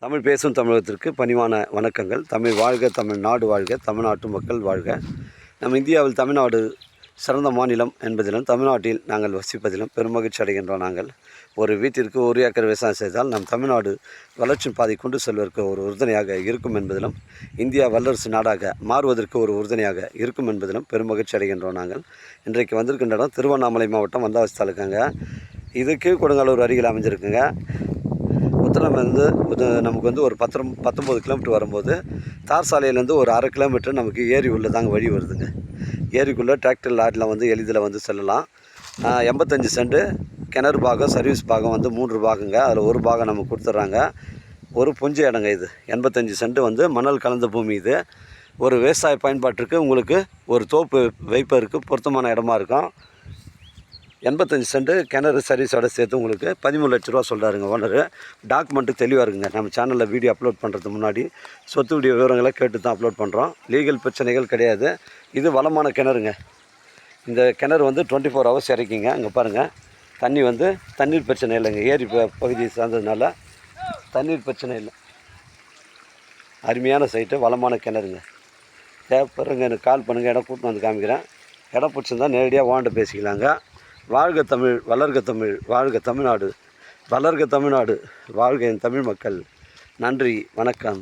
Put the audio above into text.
தமிழ் பேசும் தமிழகத்திற்கு பணிவான வணக்கங்கள். தமிழ் வாழ்க, தமிழ்நாடு வாழ்க, தமிழ்நாட்டு மக்கள் வாழ்க. நம் இந்தியாவில் தமிழ்நாடு சிறந்த மாநிலம் என்பதிலும் தமிழ்நாட்டில் நாங்கள் வசிப்பதிலும் பெருமகிழ்ச்சி அடைகின்றோம். நாங்கள் ஒரு வீட்டிற்கு ஒரு ஏக்கர் விவசாயம் செய்தால் நம் தமிழ்நாடு வளர்ச்சி பாதை கொண்டு செல்வதற்கு ஒரு உறுதுணையாக இருக்கும் என்பதிலும் இந்தியா வல்லரசு நாடாக மாறுவதற்கு ஒரு உறுதுணையாக இருக்கும் என்பதிலும் பெருமகிழ்ச்சி அடைகின்றோம். நாங்கள் இன்றைக்கு வந்திருக்கின்ற இடம் திருவண்ணாமலை மாவட்டம் வந்தாவசி தாலுக்காங்க. இதுக்கு கொடுங்காலூர் அருகில் அமைஞ்சிருக்குங்க. உத்தரமேருந்து நமக்கு ஒரு 19 கிலோமீட்டர் வரும்போது தார் சாலையிலேருந்து ஒரு அரை கிலோமீட்டர் நமக்கு ஏரி உள்ள தாங்க வழி வருதுங்க. ஏரிக்குள்ளே டிராக்டர் லாரியில் எளிதில் செல்லலாம். 85 சென்ட் கிணறு பாகம், சர்வீஸ் பாகம் 3 பாகங்க. அதில் ஒரு பாகம் நமக்கு கொடுத்துட்றாங்க. ஒரு புஞ்ச இடங்க இது. 85 சென்ட் மணல் கலந்த பூமி. இது ஒரு விவசாய பயன்பாட்டிற்கு உங்களுக்கு ஒரு தோப்பு வைப்பதற்கு பொருத்தமான இடமா இருக்கும். 85 சென்ட் கிணறு சர்வீஸோடு சேர்த்து உங்களுக்கு 13 லட்ச ரூபா சொல்கிறாருங்க ஓனரு. டாக்குமெண்ட்டு தெளிவாக இருக்குங்க. நம்ம சேனலில் வீடியோ அப்லோட் பண்ணுறதுக்கு முன்னாடி சொத்து வீடியோ விவரங்களை கேட்டு தான் அப்லோட் பண்ணுறோம். லீகல் பிரச்சனைகள் கிடையாது. இது வளமான கிணறுங்க. இந்த கிணறு 24 ஹவர்ஸ் இறக்கிங்க. அங்கே பாருங்கள், தண்ணீர் பிரச்சனை இல்லைங்க. ஏரி பகுதியை சார்ந்ததுனால தண்ணீர் பிரச்சனை இல்லை. அருமையான சைட்டு, வளமான கிணறுங்க. தேவைப்படுறங்க எனக்கு கால் பண்ணுங்கள். இடம் கூட்டு காமிக்கிறேன். இடம் பிடிச்சிருந்தால் நேரடியாக வாண்ட பேசிக்கலாங்க. வாழ்க தமிழ், வளர்க தமிழ், வாழ்க தமிழ்நாடு, வளர்க தமிழ்நாடு, வாழ்க என் தமிழ் மக்கள். நன்றி, வணக்கம்.